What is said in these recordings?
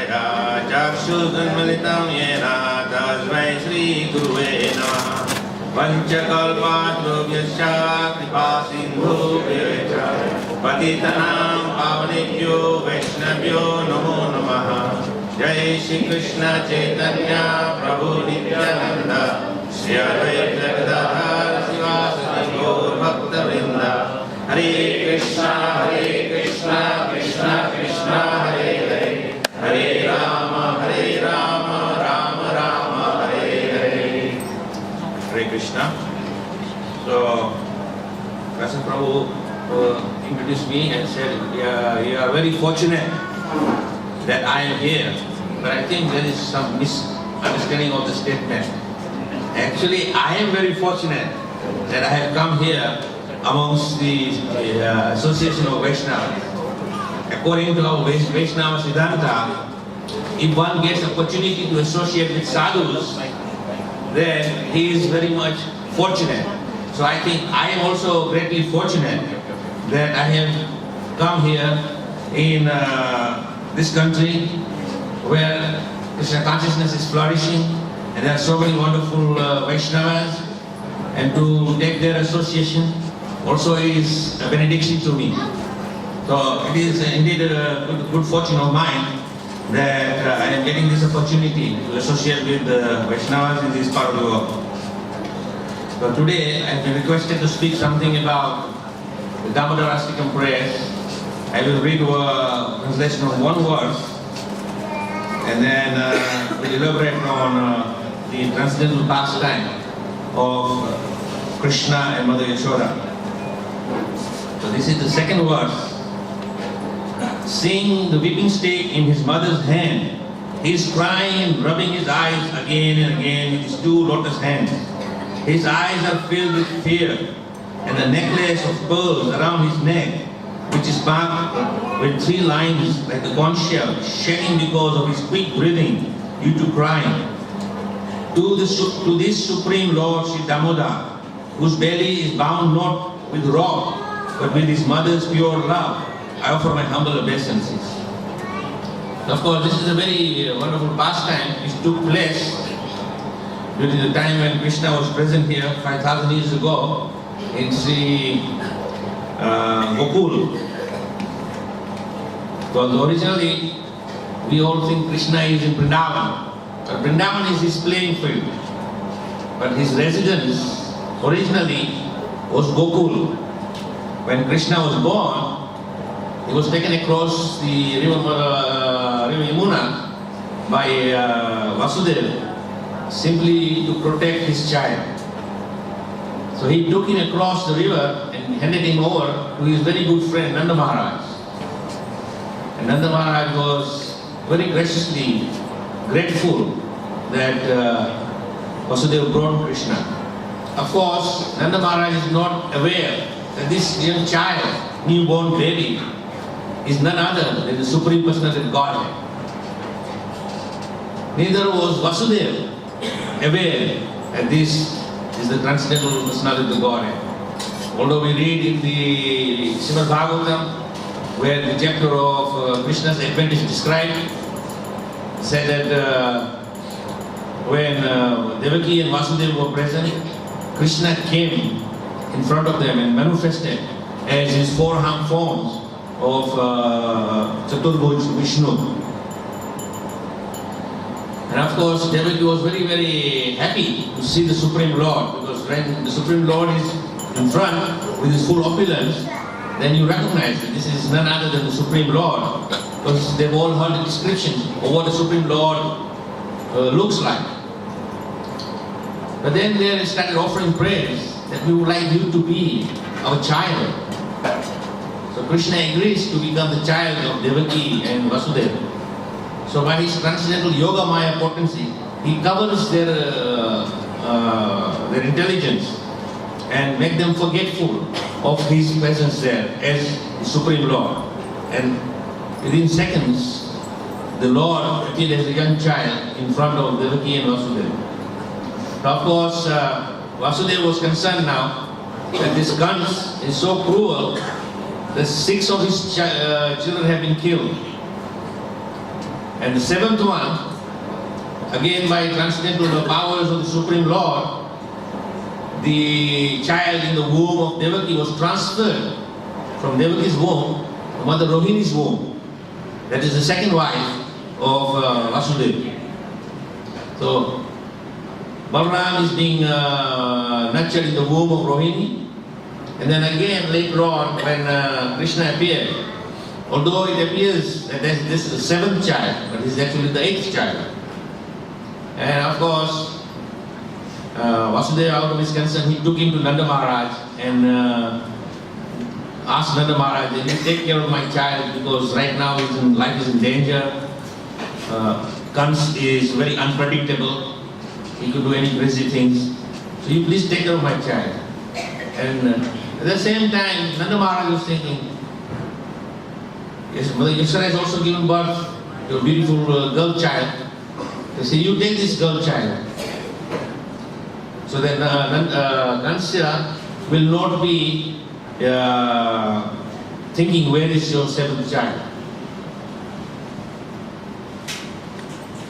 Maya Chakshudhanmalitam Yena Tasmai Sri Guruve Namaha Vanchakalpatrubhyascha Kripasindhubhyacha Patitanam Pavanebhyo Vaishnavyo Namo Namaha Jai Shri Krishna Chaitanya Prabhu Nityananda Shri Advaita Gadadhar Sivasati Gaur Bhakta Vrinda Hare Krishna Krishna Krishna Hare Hare Hare Rama Rama Rama Hare Hare. Hare Krishna. So, Rasa Prabhu introduced me and said, you are very fortunate that I am here. But I think there is some misunderstanding of the statement. Actually, I am very fortunate that I have come here amongst the Association of Vaishnavas. According to our Vaishnava Siddhanta, if one gets opportunity to associate with sadhus, then he is very much fortunate. So I think I am also greatly fortunate that I have come here in this country where Krishna consciousness is flourishing and there are so many wonderful Vaishnavas, and to take their association also is a benediction to me. So it is indeed a good fortune of mine that I am getting this opportunity to associate with the Vaishnavas in this part of the world. So today I have been requested to speak something about the Damodarashtakam prayers. I will read a translation of one verse and then we'll elaborate on the transcendental pastime of Krishna and Mother Yashoda. So this is the second verse. Seeing the weeping stick in his mother's hand, he is crying and rubbing his eyes again and again with his two lotus hands. His eyes are filled with fear, and the necklace of pearls around his neck, which is marked with 3 lines like a conch shell, shaking because of his quick breathing due to crying. To this Supreme Lord Sri Damodar, whose belly is bound not with rock, but with his mother's pure love, I offer my humble obeisances. Of course, this is a very wonderful pastime which took place during the time when Krishna was present here 5,000 years ago in Sri Gokul. Because originally we all think Krishna is in Vrindavan, but Vrindavan is his playing field. But his residence originally was Gokul. When Krishna was born, he was taken across the river Yamuna by Vasudeva simply to protect his child. So he took him across the river and handed him over to his very good friend Nanda Maharaj. And Nanda Maharaj was very graciously grateful that Vasudeva brought Krishna. Of course, Nanda Maharaj is not aware that this young child, newborn baby, is none other than the Supreme Personality of Godhead. Neither was Vasudeva aware that this is the transcendental personality of Godhead. Although we read in the Srimad Bhagavatam, where the chapter of Krishna's advent is described, said that when Devaki and Vasudeva were present, Krishna came in front of them and manifested as his 4 forms of Chaturbhuj Vishnu. And of course, Devaki was very, very happy to see the Supreme Lord, because when the Supreme Lord is in front with his full opulence, then you recognize that this is none other than the Supreme Lord, because they've all heard the description of what the Supreme Lord looks like. But then they started offering prayers that we would like you to be our child. So Krishna agrees to become the child of Devaki and Vasudeva. So by his transcendental Yoga Maya potency, he covers their intelligence and make them forgetful of his presence there as the Supreme Lord. And within seconds, the Lord appeared as a young child in front of Devaki and Vasudeva. Now, of course, Vasudeva was concerned now that this Kans is so cruel that 6 of his children have been killed. And the seventh one, again by transcendental the powers of the Supreme Lord, the child in the womb of Devaki was transferred from Devaki's womb to Mother Rohini's womb. That is the second wife of Vasudeva. So Balaram is being nurtured in the womb of Rohini, and then again later on when Krishna appeared, although it appears that this is the seventh child, but this is actually the eighth child. And of course, Vasudeva, out of his concern, he took him to Nanda Maharaj and asked Nanda Maharaj, "Will you take care of my child, because right now life is in danger. Kans is very unpredictable. He could do any crazy things. So you please take care of my child." And at the same time, Nanda Maharaj was thinking, yes, Mother Yashoda has also given birth to a beautiful girl child. They say, "You take this girl child." So then Kansya will not be thinking, where is your seventh child?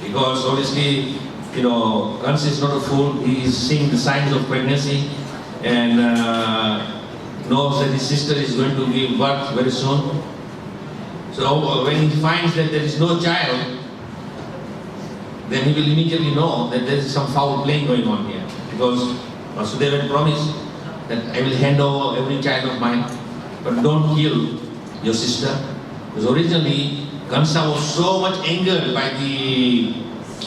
Because obviously, Kansya is not a fool. He is seeing the signs of pregnancy and knows that his sister is going to give birth very soon. So when he finds that there is no child, then he will immediately know that there is some foul play going on here. Because Vasudeva had promised that I will hand over every child of mine, but don't kill your sister. Because originally, Kansa was so much angered by the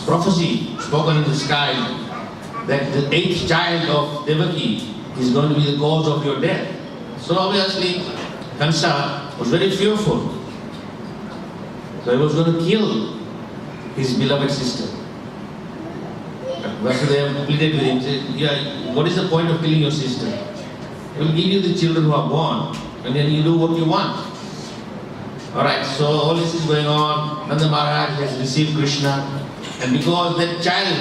prophecy spoken in the sky that the eighth child of Devaki is going to be the cause of your death. So obviously, Kansa was very fearful. So he was going to kill his beloved sister. Vasudeva pleaded with him, said, "Yeah, what is the point of killing your sister? He will give you the children who are born, and then you do what you want." Alright, so all this is going on. Nanda Maharaj has received Krishna, and because that child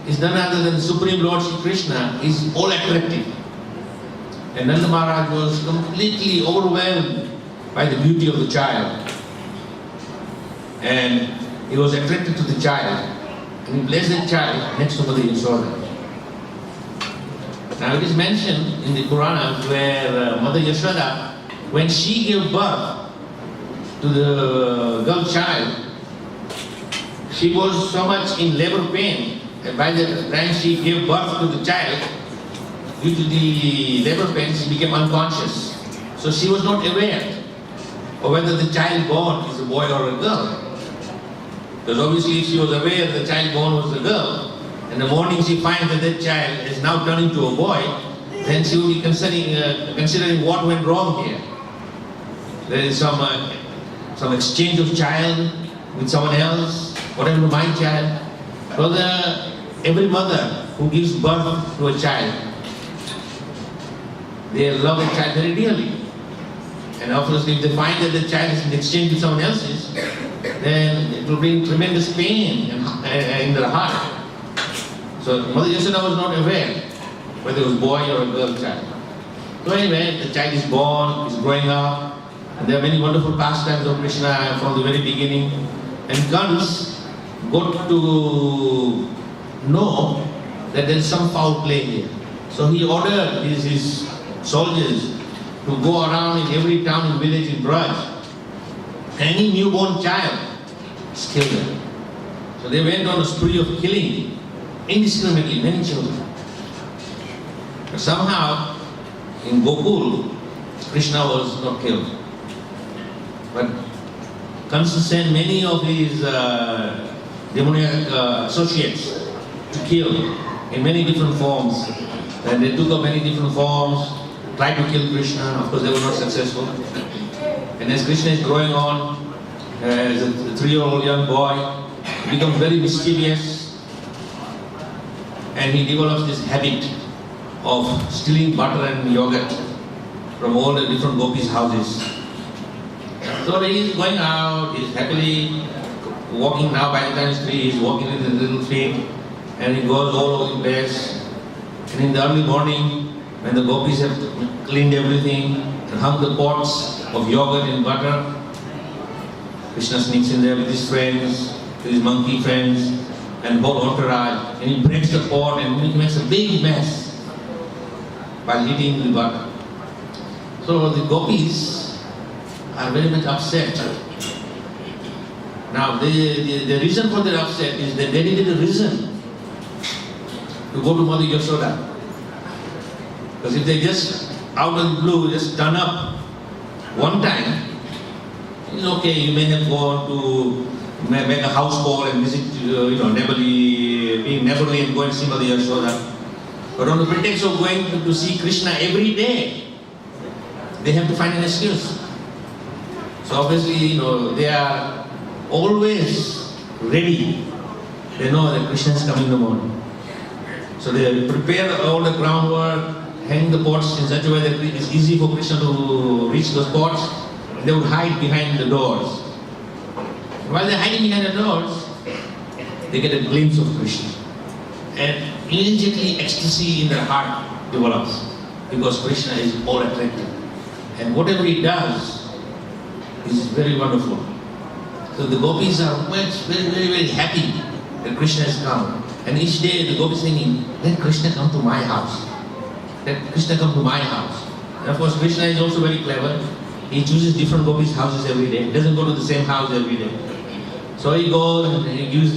is none other than the Supreme Lord Shri Krishna, is all attractive. And Nanda Maharaj was completely overwhelmed by the beauty of the child. And he was attracted to the child. And he placed that child next to Mother Yashoda. Now it is mentioned in the Puranas where Mother Yashoda, when she gave birth to the girl child, she was so much in labor pain that by the time she gave birth to the child, due to the labor pain, she became unconscious. So she was not aware of whether the child born is a boy or a girl. Because obviously if she was aware the child born was a girl, in the morning she finds that that child is now turning to a boy, then she will be considering what went wrong here. There is some exchange of child with someone else, what happened to my child? So every mother who gives birth to a child, they love a child very dearly. And obviously if they find that the child is in exchange with someone else's, then it will bring tremendous pain in their heart. So Mother Yashoda was not aware whether it was a boy or a girl child. So anyway, the child is born, is growing up, and there are many wonderful pastimes of Krishna from the very beginning. And Kans got to know that there is some foul play here. So he ordered his soldiers to go around in every town and village in Braj. Any newborn child, kill them. So they went on a spree of killing indiscriminately many children. But somehow in Gokul, Krishna was not killed. But Kansa sent many of his demoniac associates to kill in many different forms. And they took up many different forms, tried to kill Krishna. Of course, they were not successful. And as Krishna is growing on, as a 3-year-old young boy, he becomes very mischievous, and he develops this habit of stealing butter and yogurt from all the different gopis' houses. So he is going out, he is happily walking now. By the time he's 3, he is walking with his little feet, and he goes all over the place. And in the early morning, when the gopis have cleaned everything and hung the pots of yogurt and butter, Krishna sneaks in there with his friends, with his monkey friends and whole entourage, and he breaks the pot and he makes a big mess while eating the butter. So the gopis are very much upset. Now the reason for their upset is that they needed a reason to go to Mother Yashoda. Because if they just out of the blue just turn up one time, it's okay, you may have gone to make a house call and visit, neighborly, being neighborly and go and see Mother Yashoda. But on the pretext of going to see Krishna every day, they have to find an excuse. So obviously, they are always ready. They know that Krishna is coming in the morning. So they prepare all the groundwork, hang the pots in such a way that it's easy for Krishna to reach those pots. They would hide behind the doors. While they're hiding behind the doors, they get a glimpse of Krishna. And immediately ecstasy in their heart develops. Because Krishna is all attractive. And whatever he does is very wonderful. So the gopis are very, very, very happy that Krishna has come. And each day the gopis singing, let Krishna come to my house. Let Krishna come to my house. And of course Krishna is also very clever. He chooses different gopis' houses every day. He doesn't go to the same house every day. So he goes and he gives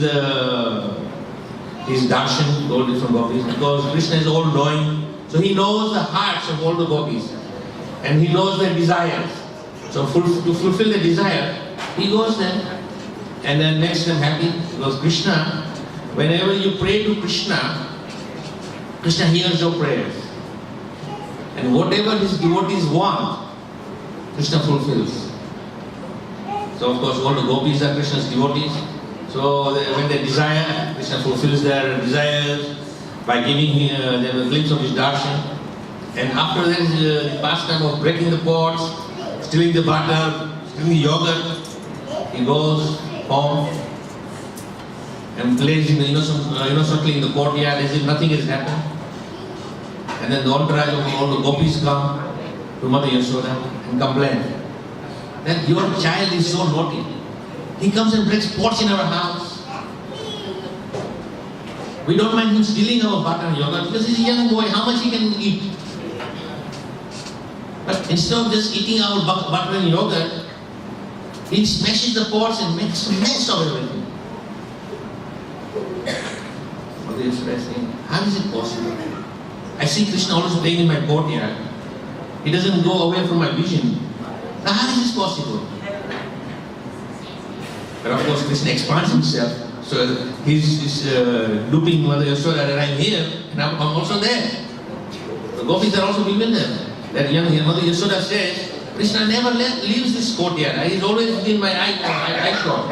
his darshan to all different gopis. Because Krishna is all knowing. So he knows the hearts of all the gopis. And he knows their desires. So to fulfill the desire, he goes there and then makes them happy. Because Krishna, whenever you pray to Krishna, Krishna hears your prayers. And whatever his devotees want, Krishna fulfills. So of course all the gopis are Krishna's devotees. So when they desire, Krishna fulfills their desires by giving them a glimpse of his darshan. And after that is the pastime of breaking the pots, stealing the butter, stealing the yogurt. He goes home and plays innocently in the courtyard as if nothing has happened. And then the entourage of all the gopis come to Mother Yashoda and complain that your child is so naughty. He comes and breaks pots in our house. We don't mind him stealing our butter and yogurt because he's a young boy, how much he can eat? But instead of just eating our butter and yogurt, he smashes the pots and makes a mess of everything. Mother Yashoda is saying, how is it possible? I see Krishna always playing in my courtyard. He doesn't go away from my vision. Now how is this possible? But of course Krishna expands himself. So he's looping Mother Yashoda that I'm here and I'm also there. The gopis are also bewildered. That young Mother Yashoda says, Krishna never leaves this courtyard. He's always in my eye shot.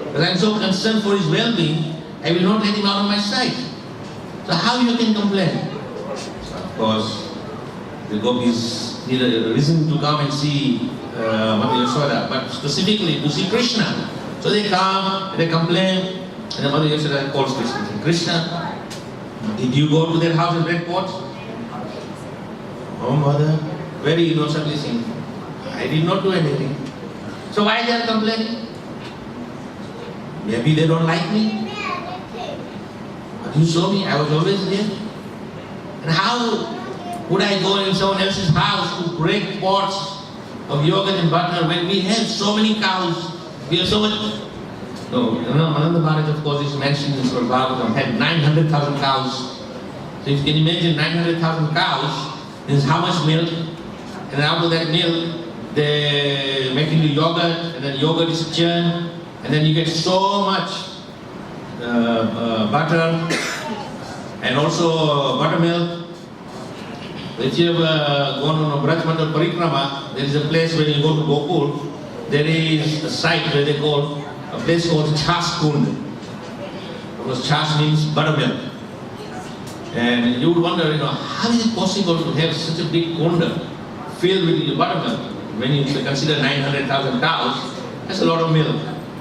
Because I'm so concerned for his well-being, I will not let him out of my sight. So how you can complain? Of course, the gopis need a reason to come and see Mother Yashoda, but specifically to see Krishna. So they come, they complain, and the Mother Yashoda calls Krishna. Krishna, did you go to their house and break pots? Oh mother, very innocently saying, I did not do anything. So why they are complaining? Maybe they don't like me. But you saw me, I was always there. And how would I go in someone else's house to break pots of yogurt and butter when we have so many cows? We have so much. No, Ananda Maharaj, of course, is mentioned in Srimad Bhagavatam, had 900,000 cows. So if you can imagine 900,000 cows, means how much milk? And out of that milk, they make into yogurt, and then yogurt is churned, and then you get so much butter, and also buttermilk. If you have gone on a Braj Mandal Parikrama, there is a place when you go to Gokul, there is a site where they call a place called Chas Kund. Because Chas means buttermilk. And you would wonder, how is it possible to have such a big kunda filled with buttermilk? When you consider 900,000 cows, that's a lot of milk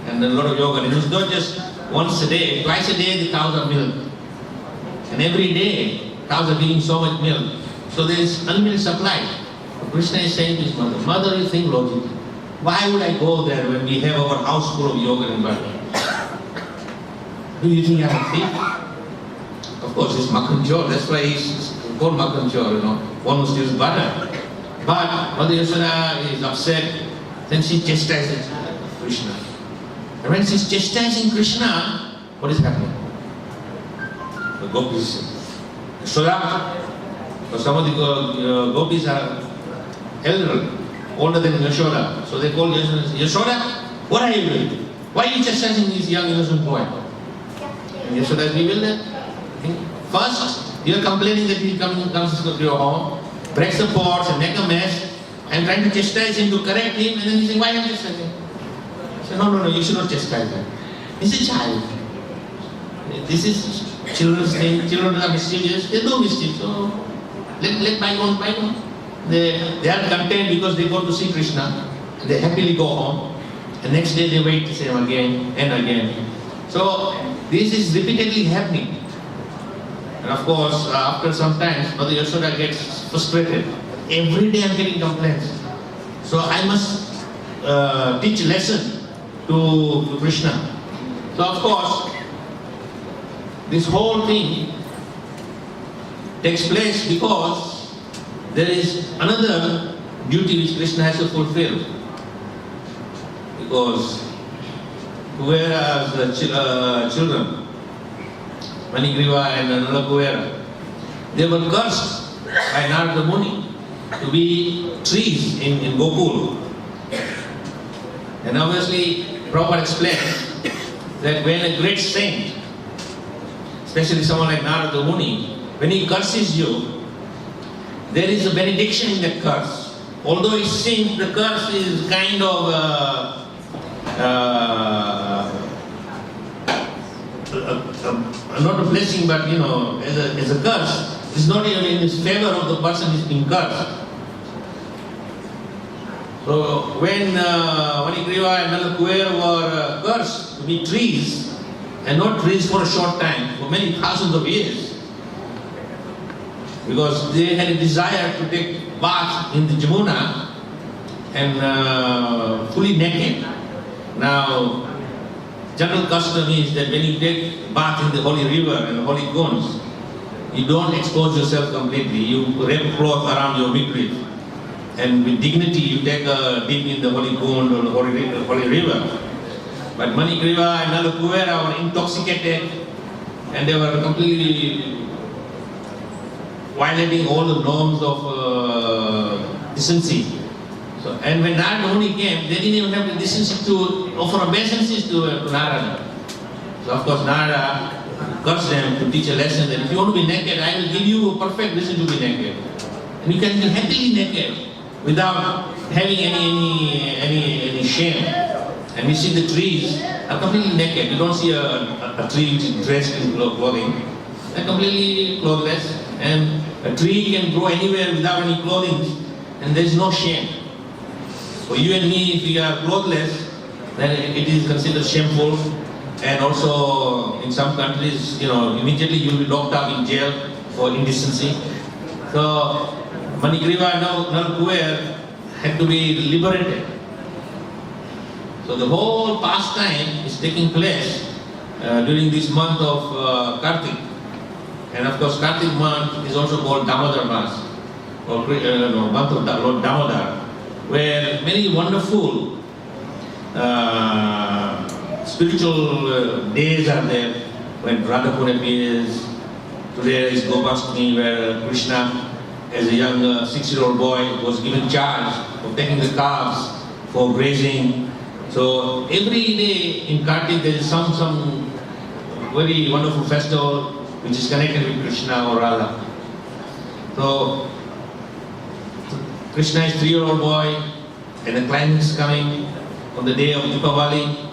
and a lot of yogurt. And it's not just once a day, twice a day the cows are milked. And every day, cows are giving so much milk. So there is unlimited supply. So Krishna is saying to his mother, Mother, you think logically. Why would I go there when we have our house full of yogurt and butter? Do you think I'm a thief? Of course, it's Makhan Chor, that's why he's called Makhan Chor, one who steals butter. But Mother Yashoda is upset, then she chastises Krishna. And when she's chastising Krishna, what is happening? The gopis, Yashoda, or some of the gopis are elder, older than Yashoda. So they call Yashoda, Yashoda, what are you doing? Why are you chastising this young innocent boy? And Yashoda is bewildered. First, you are complaining that he comes to your home, breaks the pots and make a mess, and trying to chastise him to correct him, and then you say, why am I chastising? He said, no, you should not chastise him. He's a child. This is children's thing. Children are mischievous. They do mischief. So let bygone bygone. They are content because they go to see Krishna. And they happily go home. And next day they wait to see him again and again. So this is repeatedly happening. And of course, after some time, Mother Yashoda gets frustrated. Every day I'm getting complaints. So I must teach a lesson to Krishna. So of course, this whole thing takes place because there is another duty which Krishna has to fulfill. Because whereas the children, Manigriva and Nalakuvera, they were cursed by Narada Muni to be trees in Gokul. And obviously, Prabhupada explained that when a great saint, especially someone like Narada Muni, when he curses you, there is a benediction in that curse. Although it seems the curse is kind of not a blessing, but as a curse, it's not even in his favor of the person who is being cursed. So when Manigriva and Nalakuvera were cursed to be trees, and not trees for a short time, for many thousands of years, because they had a desire to take bath in the Jamuna and fully naked. Now, general custom is that when you take bath in the holy river and holy kunds, you don't expose yourself completely. You wrap cloth around your midriff, and with dignity you take a dip in the holy kund or the holy river. But Manigriva and Nalakuvera were intoxicated, and they were completely violating all the norms of decency. So, and when Narada Muni came, they didn't even have the decency to offer obeisances to Narada. So of course Narada cursed them to teach a lesson that if you want to be naked, I will give you a perfect reason to be naked. And you can be happily naked without having any shame. And we see the trees are completely naked. You don't see a tree which is dressed in clothing. They're completely clothless. And a tree can grow anywhere without any clothing, and there's no shame. For you and me, if we are clothless, then it is considered shameful. And also in some countries, immediately you will be locked up in jail for indecency. So Manigriva and Nalakuvera had to be liberated. So the whole pastime is taking place during this month of Kartik. And of course Kartik month is also called Damodar Mas, or month of Lord Damodar, where many wonderful spiritual days are there, when Radhakund appears. Today is Gopastami, where Krishna, as a young 6-year-old boy, was given charge of taking the calves for grazing. So every day in Kartik there is some very wonderful festival which is connected with Krishna or Radha. So Krishna is 3-year-old boy, and the climax is coming on the day of Dipavali.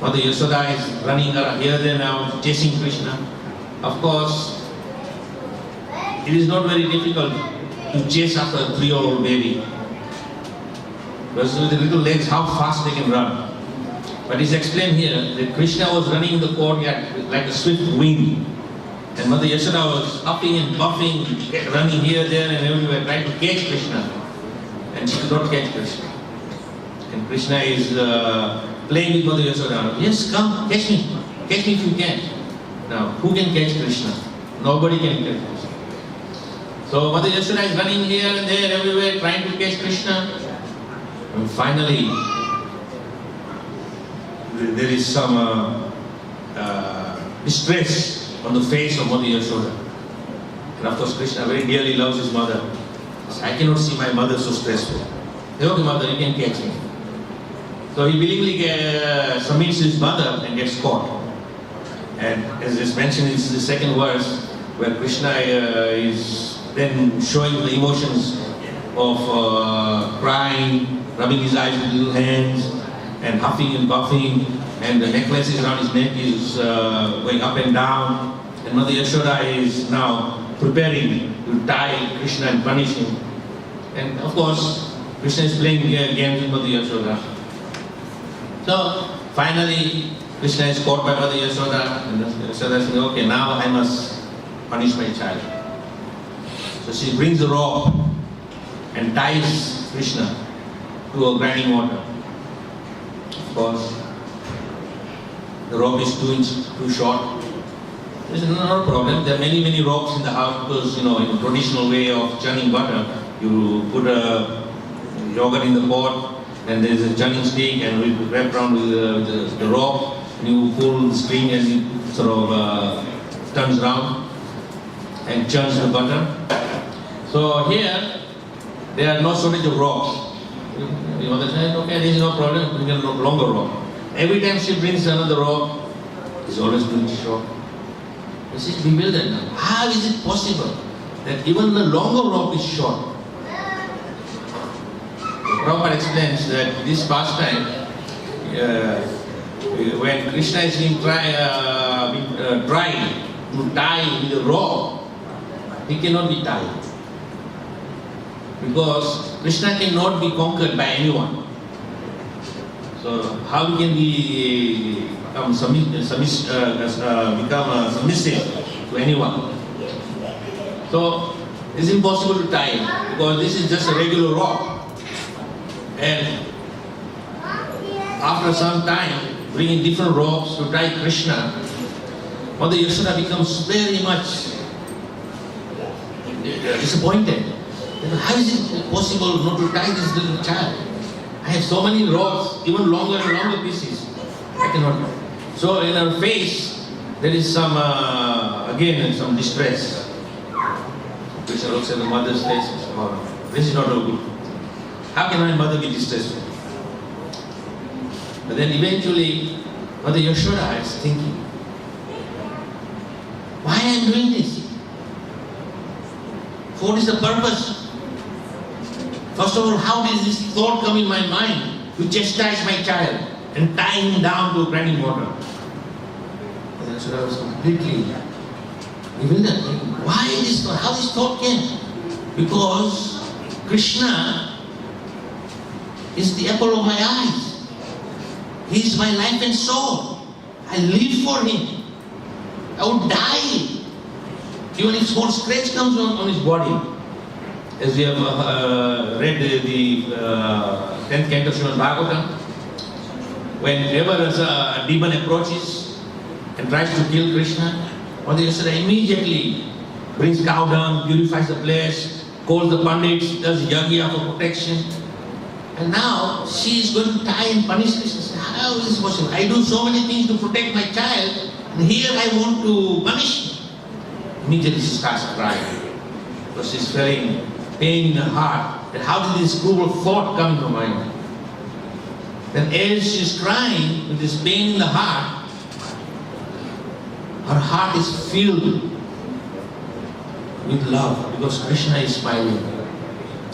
Mother Yashoda is running around here there now, chasing Krishna. Of course, it is not very difficult to chase after a 3-year-old baby. Because with the little legs, how fast they can run. But it's explained here that Krishna was running in the courtyard like a swift wind. And Mother Yashoda was upping and buffing, running here, there, and everywhere, trying to catch Krishna. And she could not catch Krishna. And Krishna is playing with Mother Yashoda. Yes, come, catch me. catch me if you can. Now, who can catch Krishna? Nobody can catch Krishna. So Mother Yashoda is running here and there, everywhere, trying to catch Krishna. And finally, there is some distress on the face of Mother Yashoda. And of course, Krishna very dearly loves his mother. I cannot see my mother so stressful. Okay, mother, you can catch me. So he willingly submits to his mother and gets caught. And as is mentioned in the second verse, where Krishna is then showing the emotions of crying, rubbing his eyes with little hands, and huffing and puffing, and the necklaces around his neck is going up and down. And Mother Yashoda is now preparing to tie Krishna and punish him. And of course, Krishna is playing games with Mother Yashoda. So finally, Krishna is caught by Mother Yashoda, and Yashoda says, okay, now I must punish my child. So she brings the rope and ties Krishna to a grinding water. Of course, the rope is 2 inches too short. There's no problem. There are many ropes in the house because, in the traditional way of churning butter, you put a yogurt in the pot, and there's a churning stick, and we wrap around with the rope, and you pull the string, and it sort of turns around and churns the butter. So here, there are no shortage of ropes. The mother said, okay, there is no problem, we can longer rope. Every time she brings another rope, it's always too short. This is bewildered now. How is it possible that even the longer rope is short? Prabhupada explains that this pastime, when Krishna is being tried to tie with a rope, he cannot be tied. Because Krishna cannot be conquered by anyone. So how can he become submissive to anyone? So it's impossible to tie because this is just a regular rope. And after some time, bringing different ropes to tie Krishna, Mother Yashoda becomes very much disappointed. How is it possible not to tie this little child? I have so many ropes, even longer and longer pieces. I cannot. So in her face, there is some, again, some distress. Krishna looks at the mother's face and says, oh, this is not so good. How can my mother be distressful? But then eventually, Mother Yashoda is thinking, why I am doing this? What is the purpose? First of all, how did this thought come in my mind to chastise my child and tie him down to grinding water? Mother Yashoda was completely bewildered. Why this thought? How this thought came? Because Krishna is the apple of my eyes. He is my life and soul. I live for him. I would die even if small scratch comes on his body. As we have read the 10th canto of Srimad Bhagavatam, whenever a demon approaches and tries to kill Krishna, Mother Yashoda immediately brings cow dung, purifies the place, calls the pandits, does yagya for protection. And now she is going to tie and punish Krishna. How is this possible? I do so many things to protect my child, and here I want to punish him. Immediately she starts crying because she's feeling pain in her heart. That how did this cruel thought come into my mind? Then as she's crying with this pain in the heart, her heart is filled with love because Krishna is smiling,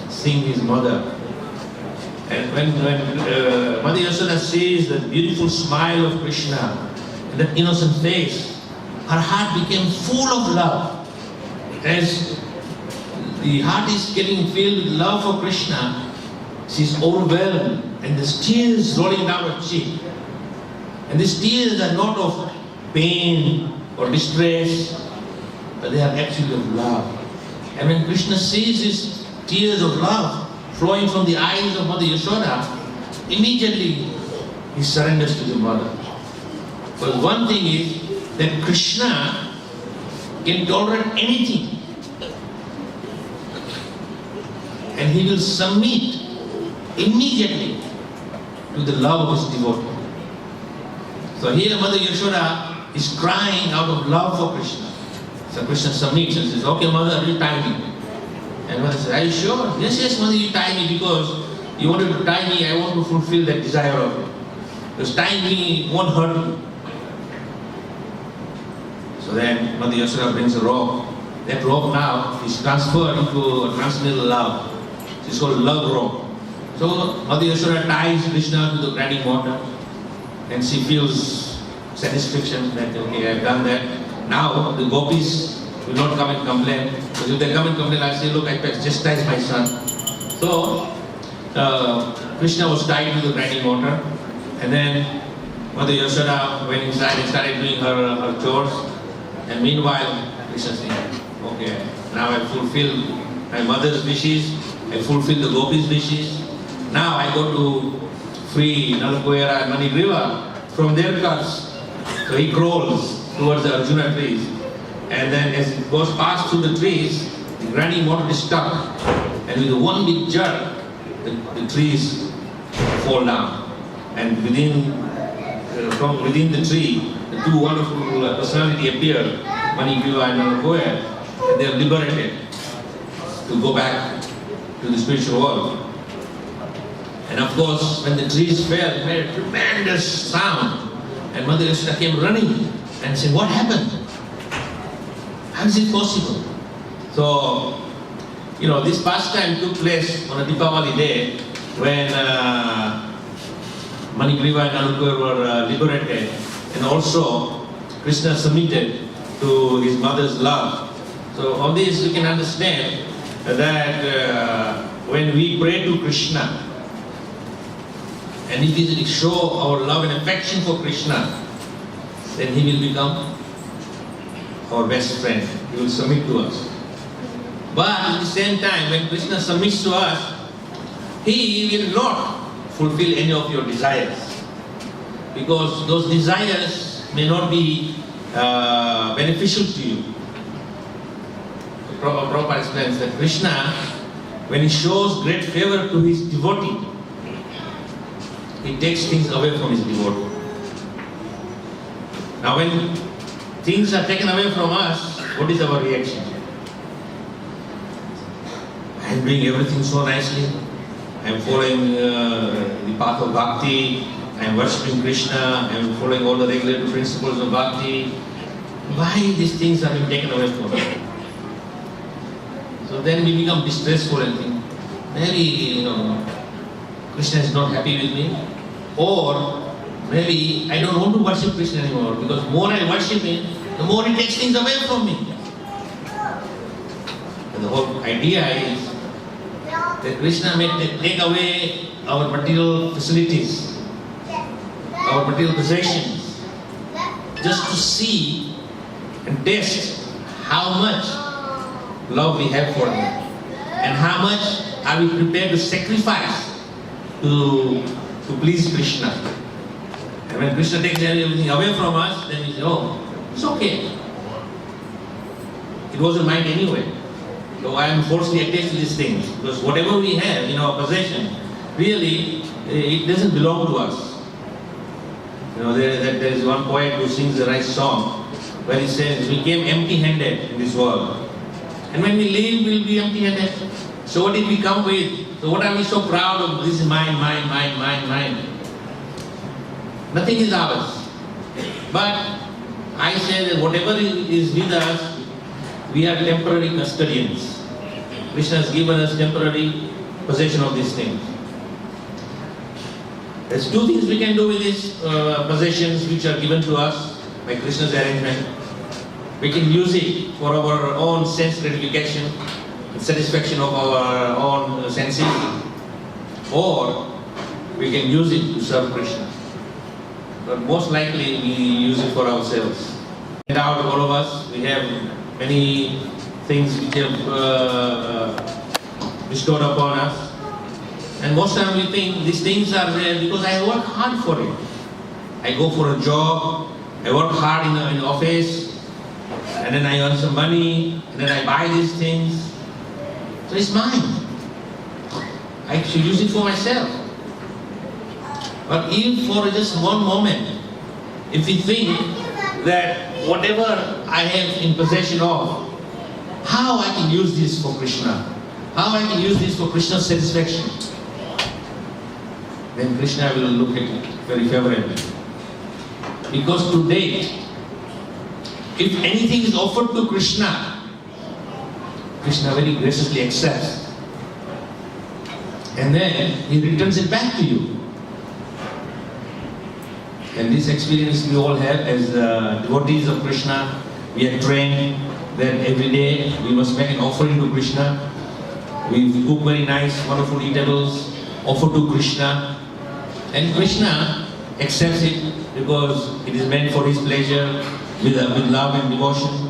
seeing his mother. And when Mother Yashoda sees the beautiful smile of Krishna and that innocent face, her heart became full of love. As the heart is getting filled with love for Krishna, she is overwhelmed and there's tears rolling down her cheek. And these tears are not of pain or distress, but they are actually of love. And when Krishna sees these tears of love flowing from the eyes of Mother Yashoda, immediately he surrenders to the mother. But one thing is that Krishna can tolerate anything. And he will submit immediately to the love of his devotee. So here Mother Yashoda is crying out of love for Krishna. So Krishna submits and says, okay Mother, you tie me. And Mother says, are you sure? Yes, yes Mother, you tie me because you wanted to tie me, I want to fulfill that desire of you. Because tying me won't hurt you. So then Mother Yashoda brings a rope. That rope now is transferred into a transcendental love. It's called love rope. So Mother Yashoda ties Krishna to the grinding water and she feels satisfaction that okay, I've done that. Now the gopis will not come and complain. Because if they come and complain, I'll say, look, I chastised my son. So Krishna was tied to the grinding water, and then Mother Yashoda went inside and started doing her chores. And meanwhile, Krishna said, okay, now I fulfilled my mother's wishes, I fulfilled the gopis' wishes. Now I go to free Nalakoyara and Manigriva from their curse. So he crawls towards the Arjuna trees. And then as it goes past through the trees, the grinding water is stuck. And with one big jerk, the trees fall down. And from within the tree, the two wonderful personalities appear, Manigriva and Nalakoya, and they are liberated to go back to the spiritual world. And of course, when the trees fell, it made a tremendous sound. And Mother Yashoda came running and said, what happened? How is it possible? So, this pastime took place on a Deepavali day when Manigriva and Nalakoya were liberated, and also Krishna submitted to his mother's love. So on this we can understand that when we pray to Krishna, and if we show our love and affection for Krishna, then he will become our best friend. He will submit to us. But at the same time, when Krishna submits to us, he will not fulfill any of your desires. Because those desires may not be beneficial to you. Prabhupada explains that Krishna, when he shows great favor to his devotee, he takes things away from his devotee. Now when things are taken away from us, what is our reaction? I am doing everything so nicely. I am following the path of bhakti. I am worshipping Krishna. I am following all the regulatory principles of bhakti. Why these things are being taken away from us? So then we become distressful and think, maybe Krishna is not happy with me, or maybe I don't want to worship Krishna anymore, because the more I worship him, the more he takes things away from me. And the whole idea is that Krishna may take away our material facilities, our material possessions, just to see and test how much love we have for him, and how much are we prepared to sacrifice to please Krishna. And when Krishna takes everything away from us, then we say, oh, it's okay. It wasn't mine anyway. So I am forcefully attached to these things, because whatever we have in our possession, really, it doesn't belong to us. There is one poet who sings a nice song where he says, we came empty-handed in this world. And when we leave, we'll be empty-handed. So what did we come with? So what are we so proud of? This is mine, mine, mine, mine, mine. Nothing is ours. But I say that whatever is with us, we are temporary custodians. Krishna has given us temporary possession of these things. There's two things we can do with these possessions which are given to us by Krishna's arrangement. We can use it for our own sense gratification and satisfaction of our own senses, or we can use it to serve Krishna. But most likely we use it for ourselves. And out of all of us, we have many things which have bestowed upon us. And most times we think these things are there because I work hard for it. I go for a job, I work hard in the office, and then I earn some money, and then I buy these things. So it's mine. I should use it for myself. But if for just one moment, if we think that whatever I have in possession of, how I can use this for Krishna, how I can use this for Krishna's satisfaction, then Krishna will look at it very favorably. Because to date, if anything is offered to Krishna, Krishna very graciously accepts. And then He returns it back to you. And this experience we all have as devotees of Krishna. We are trained that every day we must make an offering to Krishna. We cook very nice, wonderful eatables, offer to Krishna. And Krishna accepts it because it is meant for His pleasure with love and devotion.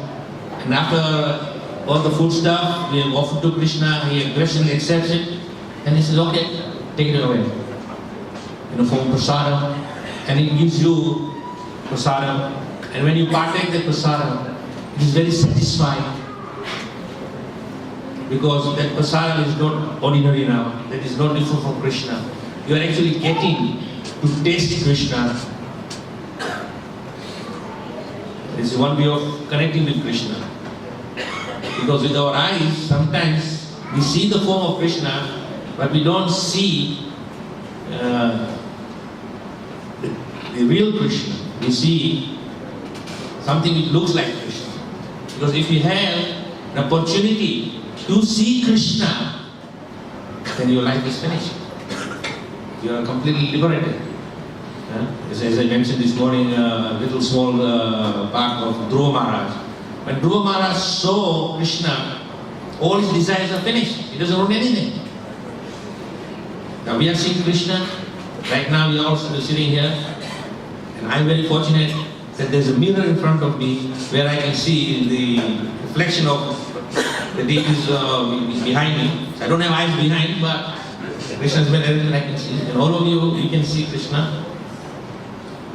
And after all the food stuff we have offered to Krishna, He graciously accepts it. And He says, okay, take it away. In the form of prasadam. And He gives you prasadam. And when you partake the prasadam, it is very satisfying. Because that prasadam is not ordinary now. That is not different from Krishna. You are actually getting to taste Krishna. This is one way of connecting with Krishna. Because with our eyes, sometimes we see the form of Krishna, but we don't see the real Krishna. We see something which looks like Krishna. Because if you have an opportunity to see Krishna, then your life is finished. You are completely liberated. As I mentioned this morning, a little small part of Dhruva Maharaj. When Dhruva Maharaj saw Krishna, all his desires are finished. He doesn't want anything. Now we are seeing Krishna. Right now we are also sitting here. And I'm very fortunate that there's a mirror in front of me where I can see the reflection of the deities behind me. I don't have eyes behind, but Krishna is better than I can see. And all of you can see Krishna.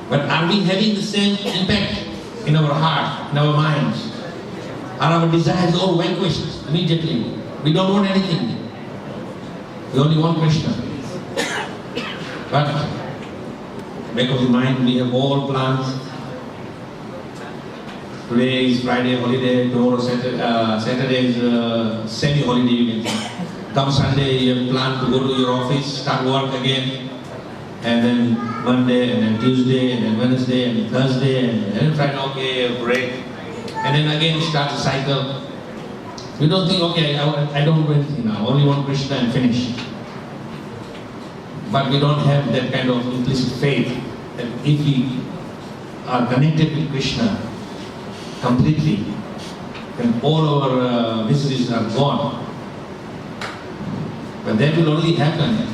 But are we having the same impact in our heart, in our minds? Are our desires all vanquished immediately? We don't want anything. We only want Krishna. But back of the mind, we have all plans. Today is Friday holiday, tomorrow Saturday is semi-holiday, you can say. Come Sunday, you have planned to go to your office, start work again. And then Monday, and then Tuesday, and then Wednesday, and then Thursday, and then Friday, okay, a break. And then again start the cycle. We don't think, okay, I don't do anything now, only want Krishna and finish. But we don't have that kind of implicit faith that if we are connected with Krishna completely, then all our miseries are gone. But that will only happen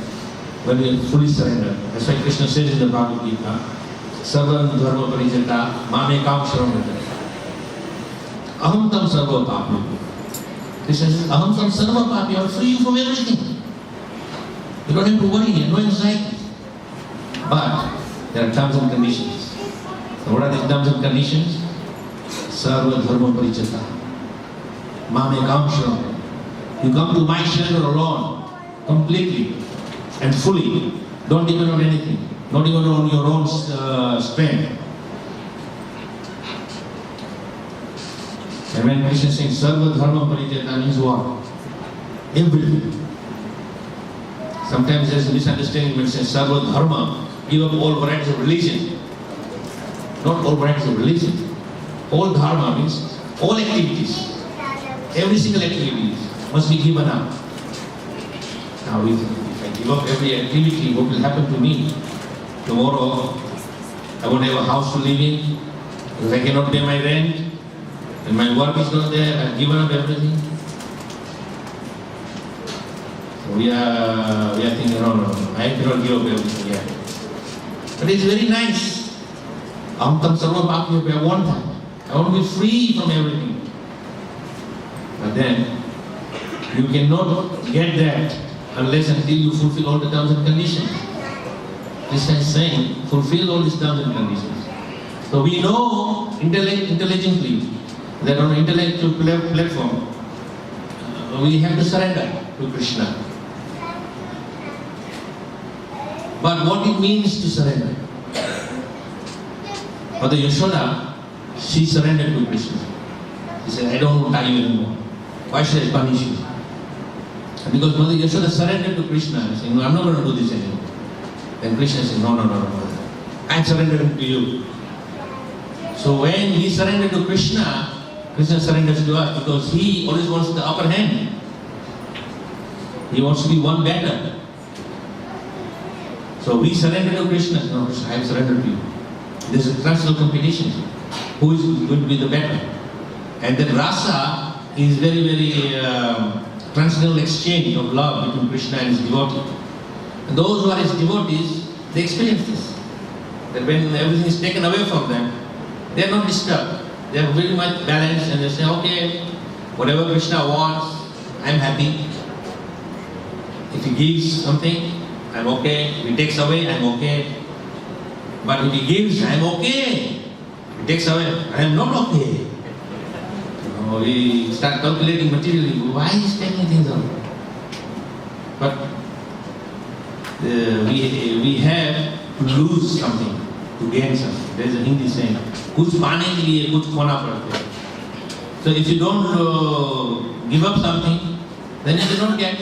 when we fully surrender. That's why Krishna says in the Bhagavad Gita, Sarvam dharma parijata mamekam sharanam. Aham tam sarva papi. Krishna says, Aham tam sarva papi, I will free you from everything. You don't have to worry, no anxiety. But there are terms and conditions. So what are the terms and conditions? Sarva dharma parijata mamekam sharanam. You come to my shelter alone, completely and fully. Don't depend on anything. Not even on your own strength. And when Krishna is saying Sarva Dharma Parijata means what? Everything. Sometimes there's a misunderstanding when it says Sarva Dharma, give up all varieties of religion. Not all varieties of religion. All Dharma means all activities. Every single activity must be given up. Now if I give up every activity, what will happen to me? Tomorrow I won't have a house to live in, because I cannot pay my rent, and my work is not there, I've given up everything. So we are thinking, no, I cannot give up everything yet. But it's very nice. Aham tam sarva papi, I want that. I want to be free from everything. But then, you cannot get that unless until you fulfill all the terms and conditions. Krishna is saying, fulfill all these terms and conditions. So we know intelligently that on an intellectual platform, we have to surrender to Krishna. But what it means to surrender? Mother Yashoda, she surrendered to Krishna. She said, I don't want to tie you anymore. Why should I punish you? Because Mother Yashoda surrendered to Krishna, saying, no, I'm not going to do this anymore. Then Krishna said, no, Mother. I'm surrendering to you. So when we surrender to Krishna, Krishna surrenders to us because he always wants the upper hand. He wants to be one better. So we surrender to Krishna. No, I have surrendered to you. There's a classical competition. Who is going to be the better? And then rasa is very, very transcendental exchange of love between Krishna and his devotee. And those who are his devotees, they experience this. That when everything is taken away from them, they are not disturbed. They are very much balanced and they say, okay, whatever Krishna wants, I'm happy. If he gives something, I'm okay. If he takes away, I'm okay. But if he gives, I'm okay. If he takes away, I'm not okay. We start calculating materially, why is taking things away? But we have to lose something to gain something. There is a Hindi saying, "Kuch paane ke liye kuch khona padta hai." So if you don't give up something, then you cannot get.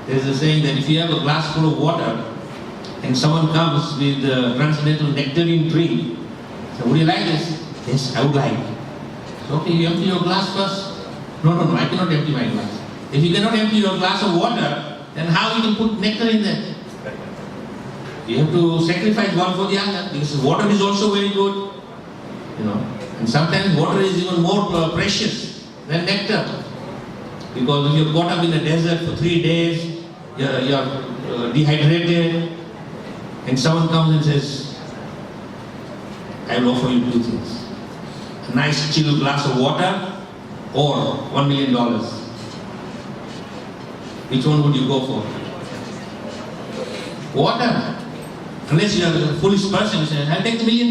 There is a saying that if you have a glass full of water and someone comes with a transcendental nectarine drink, so would you like this? Yes, I would like. So okay, you empty your glass first. No, I cannot empty my glass. If you cannot empty your glass of water, then how you can put nectar in there? You have to sacrifice one for the other, because water is also very good, and sometimes water is even more precious than nectar. Because if you're caught up in a desert for 3 days, you're dehydrated, and someone comes and says, I will offer you 2 things. A nice chill glass of water or $1 million. Which one would you go for? Water. Unless you are a foolish person, you say, I'll take the $1 million.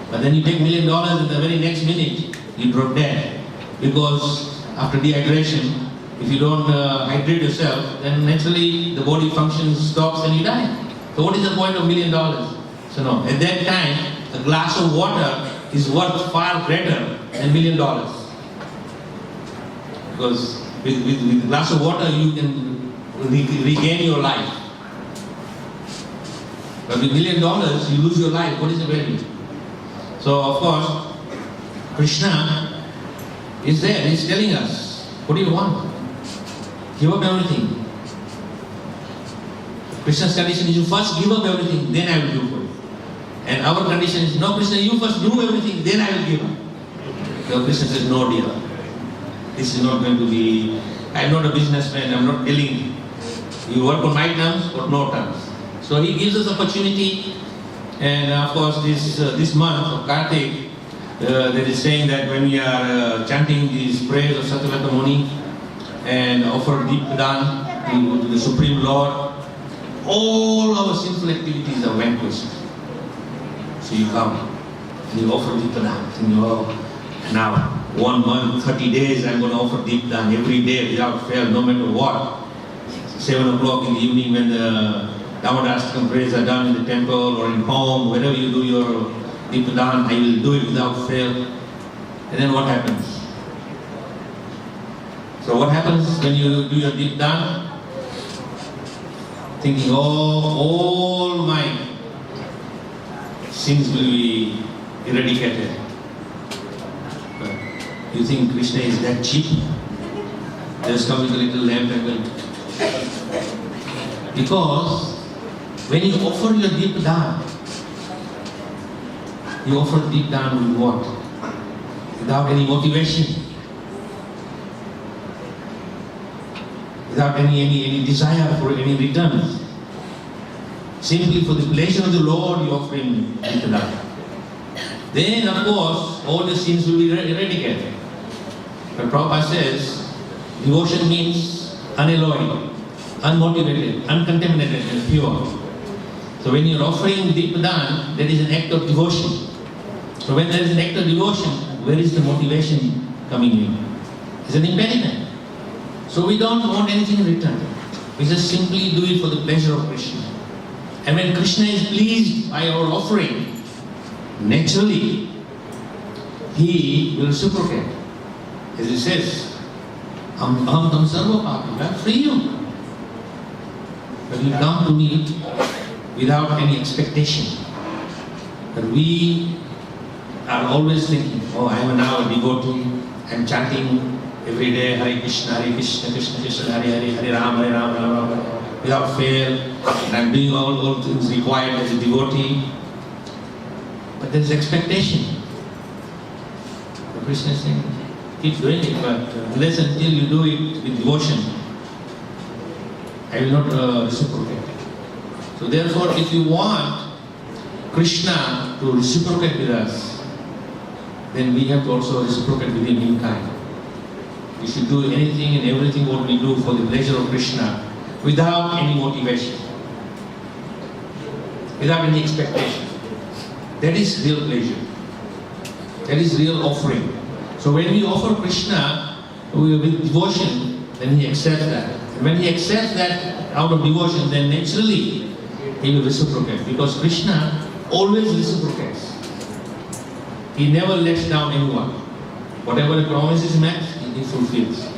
But then you take $1 million and the very next minute you drop dead. Because after dehydration, if you don't hydrate yourself, then naturally the body function stops and you die. So what is the point of $1 million? So no, at that time, a glass of water is worth far greater than $1 million. Because with a glass of water you can regain your life. But with $1 million, you lose your life. What is the value? So, of course, Krishna is there. He's telling us, what do you want? Give up everything. Krishna's condition is you first give up everything, then I will do for you. And our condition is, no, Krishna, you first do everything, then I will give up. So Krishna says, no, dear. This is not going to be, I am not a businessman, I am not telling you work on my terms or no terms. So he gives us opportunity, and of course this month of Kartik, there is saying that when we are chanting these prayers of Satyavata Muni and offer deep Pradan to the Supreme Lord, all our sinful activities are vanquished. So you come and you offer deep Pradan, and you now 1 month, 30 days I'm going to offer deep Pradan every day without fail, no matter what. 7 o'clock in the evening when the Damodarashtakam prayers are done in the temple or in home, wherever you do your deep Pradan, I will do it without fail. And then what happens? So what happens when you do your deep Pradan? Thinking, all my sins will be eradicated. But you think Krishna is that cheap? Just come with a little lamp and will. Because when you offer your deep Pradan, you offer deep Pradan with what? Without any motivation. Without any desire for any returns. Simply for the pleasure of the Lord, you offer him deep Pradan. Then, of course, all the sins will be eradicated. But Prabhupada says, devotion means unalloyed, unmotivated, uncontaminated, and pure. So when you're offering Deepadan, that is an act of devotion. So when there is an act of devotion, where is the motivation coming in? It's an impediment. So we don't want anything in return. We just simply do it for the pleasure of Krishna. And when Krishna is pleased by our offering, naturally, he will reciprocate. As he says, Aham tam sarva papi, I free you. But you come to me without any expectation. But we are always thinking, oh, I am now a devotee, I am chanting every day, Hare Krishna, Krishna Krishna, Hare Hare, Hare Ram, Ram Ram, without fail, and I am doing all things required as a devotee. But there is expectation. The Krishna is saying, keep doing it, but unless until you do it with devotion, I will not reciprocate. So therefore, if you want Krishna to reciprocate with us, then we have to also reciprocate with him in kind. We should do anything and everything what we do for the pleasure of Krishna without any motivation, without any expectation. That is real pleasure. That is real offering. So when we offer Krishna with devotion, then he accepts that. And when he accepts that out of devotion, then naturally he will reciprocate, because Krishna always reciprocates. He never lets down anyone. Whatever the promise is met, he fulfills.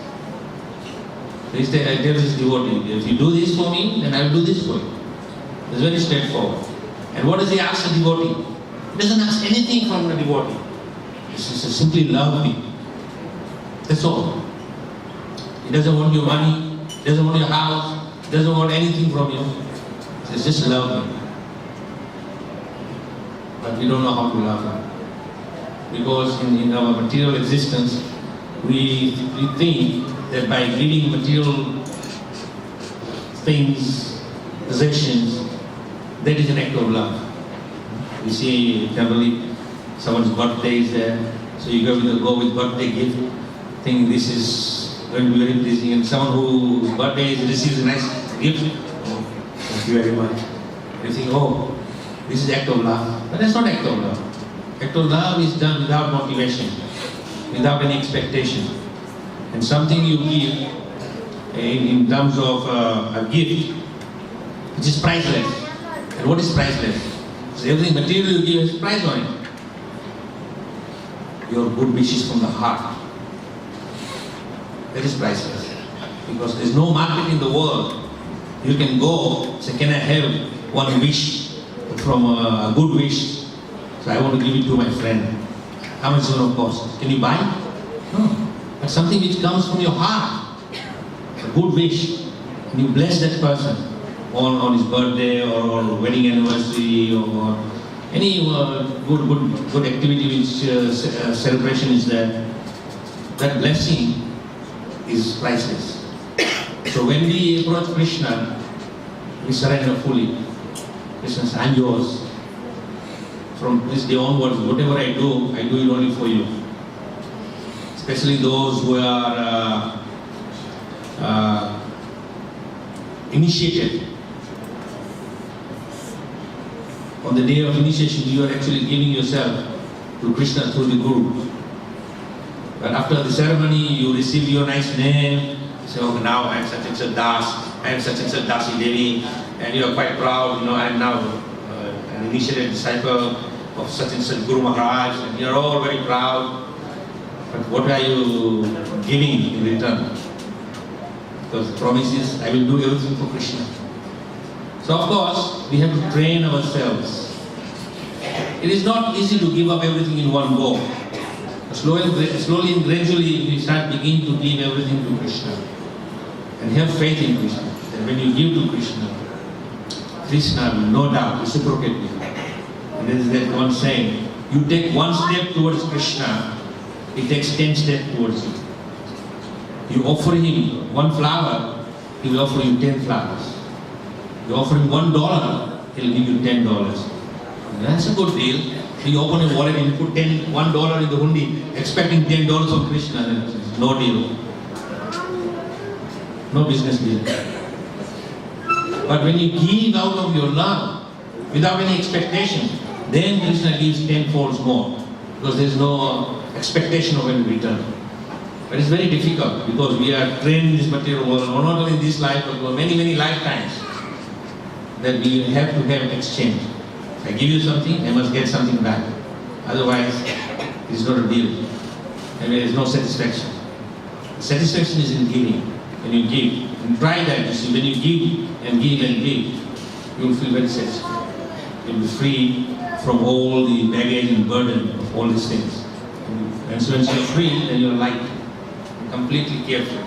He tells his devotee, if you do this for me, then I will do this for you. It's very straightforward. And what does he ask the devotee? He doesn't ask anything from the devotee. He says, simply love me. That's all. He doesn't want your money, doesn't want your house, doesn't want anything from you. He says, just love me. But we don't know how to love him. Because in our material existence, we think that by giving material things, possessions, that is an act of love. You see, generally, someone's birthday is there, so you go with birthday gift, think this is going to be very pleasing, and someone whose birthday receives a nice gift, oh, thank you very much. You think, oh, this is act of love. But that's not act of love. Act of love is done without motivation, without any expectation. And something you give in terms of a gift, which is priceless. And what is priceless? So everything material you give has a price on it. Your good wishes from the heart. That is priceless. Because there is no market in the world. You can go, say, can I have one wish from a good wish? So I want to give it to my friend. How much is it going to cost? Can you buy it? No. But something which comes from your heart. A good wish. And you bless that person on his birthday or wedding anniversary or any good activity which celebration is there. That blessing is priceless. So when we approach Krishna, we surrender fully. Krishna says, I'm yours. From this day onwards, whatever I do it only for you. Especially those who are initiated. On the day of initiation, you are actually giving yourself to Krishna through the Guru. But after the ceremony, you receive your nice name. You say, oh, now I am such and such Das, I am such and such Dasi Devi, and you are quite proud. I am now an initiated disciple of such and such Guru Maharaj, and you are all very proud. But what are you giving in return? Because the promise is, I will do everything for Krishna. So of course, we have to train ourselves. It is not easy to give up everything in one go. Slowly and gradually, we begin to give everything to Krishna. And have faith in Krishna. And when you give to Krishna, Krishna will no doubt reciprocate with you. And there is that one saying, you take one step towards Krishna, he takes 10 steps towards you. You offer him one flower, he will offer you 10 flowers. You offer him $1, he'll give you $10. And that's a good deal. So you open your wallet and you put $1 in the hundi, expecting $10 from Krishna, then no deal. No business deal. But when you give out of your love, without any expectation, then Krishna gives tenfolds more, because there is no expectation of any return. But it's very difficult, because we are trained in this material world, not only in this life, but for many, many lifetimes, that we have to have exchange. If I give you something, I must get something back. Otherwise, it's not a deal. And there is no satisfaction. Satisfaction is in giving. When you give, and try that, you see, when you give and give and give, you will feel very satisfied. You will be free from all the baggage and burden of all these things. And so once you are free, then you are light, completely carefree,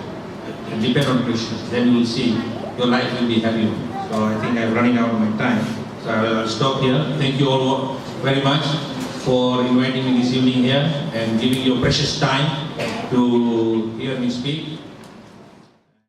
and depend on Krishna. Then you will see your life will be happier. So I think I'm running out of my time. So I will stop here. Thank you all very much for inviting me this evening here and giving your precious time to hear me speak.